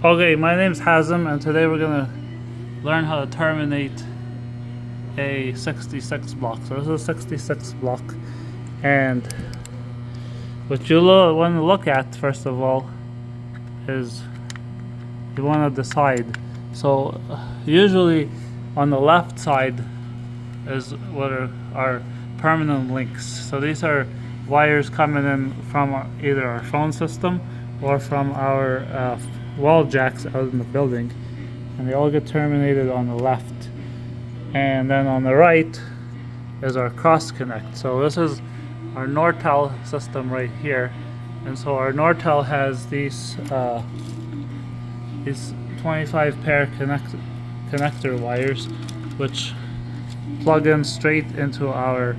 Okay, my name's Hazem, and today we're gonna learn how to terminate a 66 block. So this is a 66 block, and what you want to look at first of all is you want to decide. So usually on the left side is what are our permanent links. So these are wires coming in from either our phone system or from our wall jacks out in the building, and they all get terminated on the left. And then on the right is our cross connect. So this is our Nortel system right here, and so our Nortel has these 25 pair connector wires, which plug in straight into our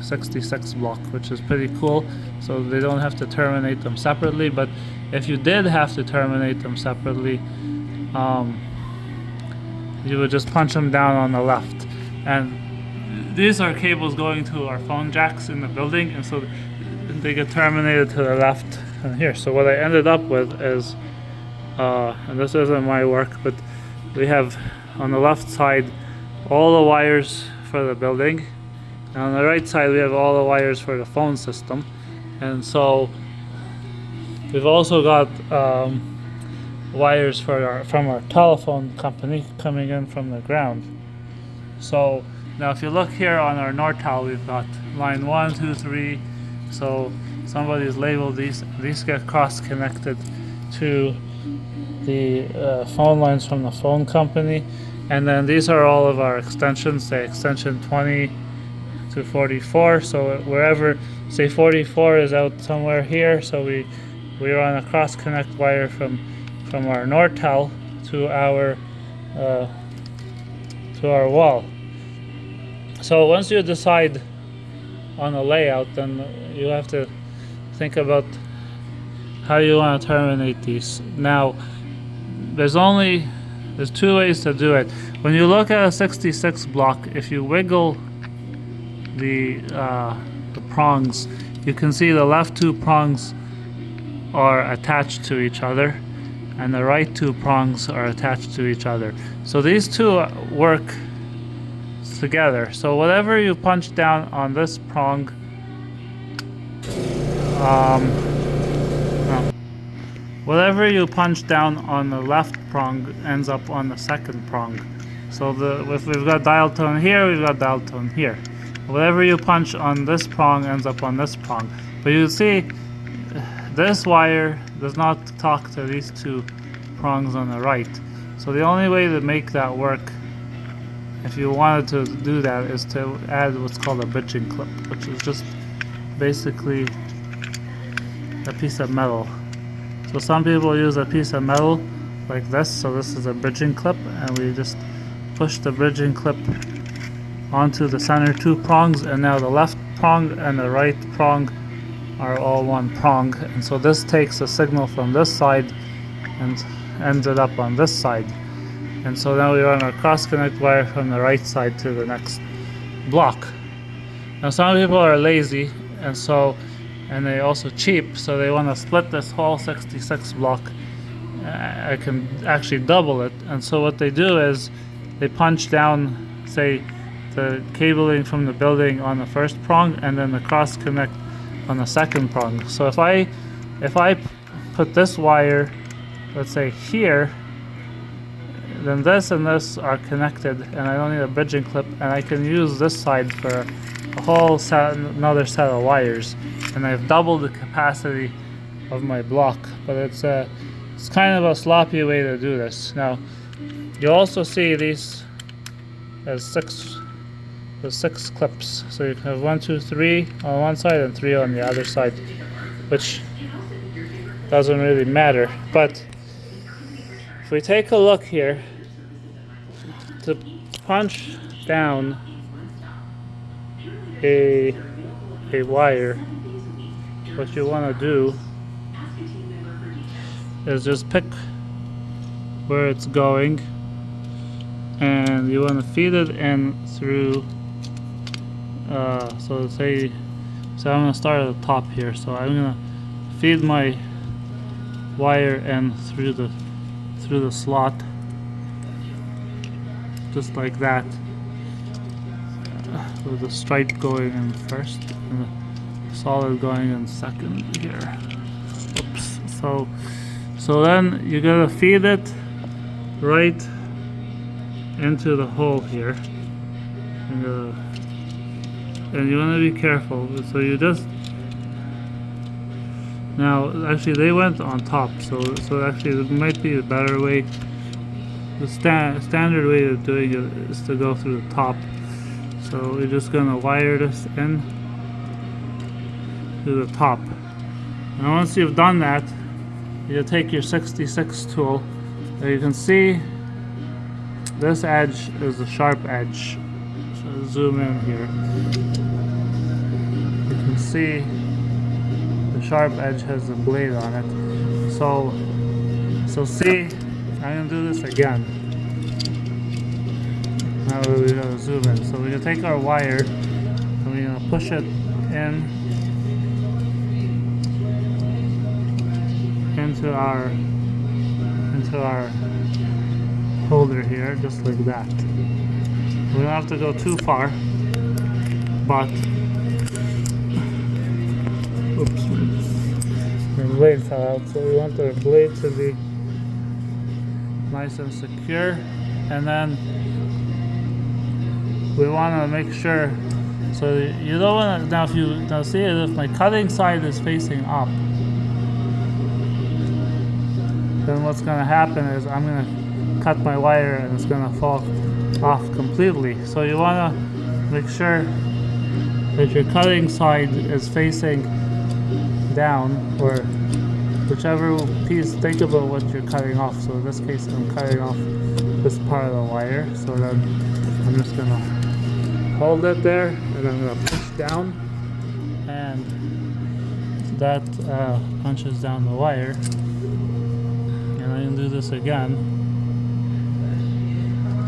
66 block, which is pretty cool. So they don't have to terminate them separately, but if you did have to terminate them separately, you would just punch them down on the left. And these are cables going to our phone jacks in the building, and so they get terminated to the left and here. So what I ended up with is, and this isn't my work, but we have on the left side all the wires for the building, and on the right side we have all the wires for the phone system. And so we've also got wires from our telephone company coming in from the ground. So now if you look here on our Nortel, we've got line 1, 2, 3. So somebody's labeled these get cross connected to the phone lines from the phone company. And then these are all of our extensions, say extension 20 to 44. So wherever, say 44 is out somewhere here, so we run a cross connect wire from our Nortel to our wall. So once you decide on a layout, then you have to think about how you want to terminate these. Now there's two ways to do it. When you look at a 66 block, if you wiggle the prongs, you can see the left two prongs are attached to each other, and the right two prongs are attached to each other. So these two work together. So whatever you punch down on this prong, whatever you punch down on the left prong ends up on the second prong. So if we've got dial tone here, we've got dial tone here. Whatever you punch on this prong ends up on this prong. But you see, this wire does not talk to these two prongs on the right. So the only way to make that work, if you wanted to do that, is to add what's called a bridging clip, which is just basically a piece of metal. So some people use a piece of metal like this. So this is a bridging clip, and we just push the bridging clip onto the center two prongs, and now the left prong and the right prong are all one prong. And so this takes a signal from this side and ends it up on this side. And so now we run our cross connect wire from the right side to the next block. Now some people are lazy, and they also cheap, so they want to split this whole 66 block. I can actually double it. And so what they do is they punch down, say, the cabling from the building on the first prong, and then the cross connect on the second prong. So if I put this wire, let's say here, then this and this are connected, and I don't need a bridging clip, and I can use this side for a whole another set of wires, and I've doubled the capacity of my block. But it's kind of a sloppy way to do this. Now you also see these as six clips, so you can have 1, 2, 3 on one side and 3 on the other side, which doesn't really matter. But if we take a look here, to punch down a wire, what you want to do is just pick where it's going, and you want to feed it in through so I'm going to start at the top here. So I'm going to feed my wire in through the slot, just like that, with the stripe going in first and the solid going in second here. Oops. So then you gotta feed it right into the hole here, and you want to be careful. So you just, now actually they went on top, so actually it might be a better way. The standard way of doing it is to go through the top. So we're just gonna wire this in to the top. And once you've done that, you take your 66 tool. Now you can see this edge is the sharp edge. So zoom in here. You can see the sharp edge has a blade on it. So see, I'm gonna do this again. Now we're gonna zoom in. So we're gonna take our wire and we're gonna push it into our holder here, just like that. We don't have to go too far, but oops, the blade fell out. So we want our blade to be nice and secure, and then we want to make sure. So you don't want to, now if you now see it, if my cutting side is facing up, then what's going to happen is I'm going to cut my wire and it's going to fall off completely. So you want to make sure that your cutting side is facing down, or whichever piece. Think about what you're cutting off. So in this case I'm cutting off this part of the wire, so then I'm just going to hold it there and I'm going to push down, and that punches down the wire. And I can do this again.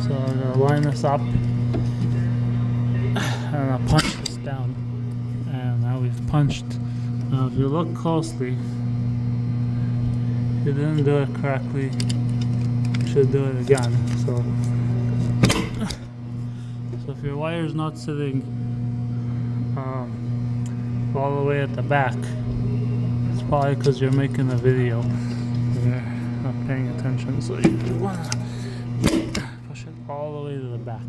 So I'm going to line this up and I'll punch this down, and now we've punched. Now if you look closely, if you didn't do it correctly, you should do it again. So if your wire is not sitting all the way at the back, it's probably because you're making a video and you're not paying attention. So you want to push it all the way to the back.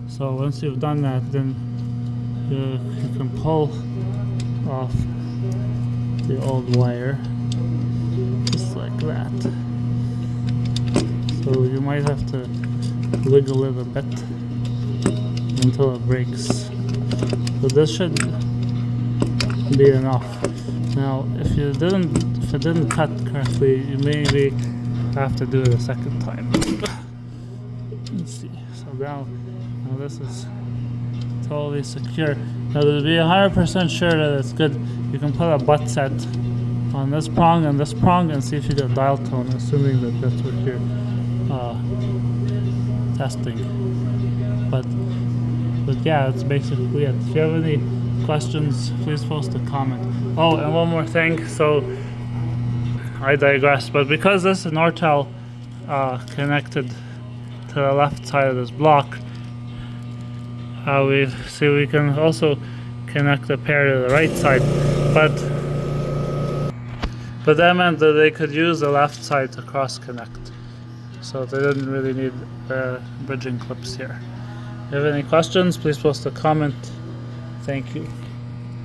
So once you've done that, then you can pull off the old wire just like that. So you might have to wiggle it a bit until it breaks. So this should be enough. Now if it didn't cut correctly, you maybe have to do it a second time. Let's see. So now this is totally secure. Now to be 100% sure that it's good, you can put a butt set on this prong and this prong and see if you get dial tone, assuming that that's what you're testing. But yeah, that's basically it. If you have any questions, please post a comment. Oh, and one more thing. So I digress, but because this is Nortel connected to the left side of this block, we can also connect a pair to the right side, but that meant that they could use the left side to cross connect, so they didn't really need bridging clips here. If you have any questions, please post a comment. Thank you.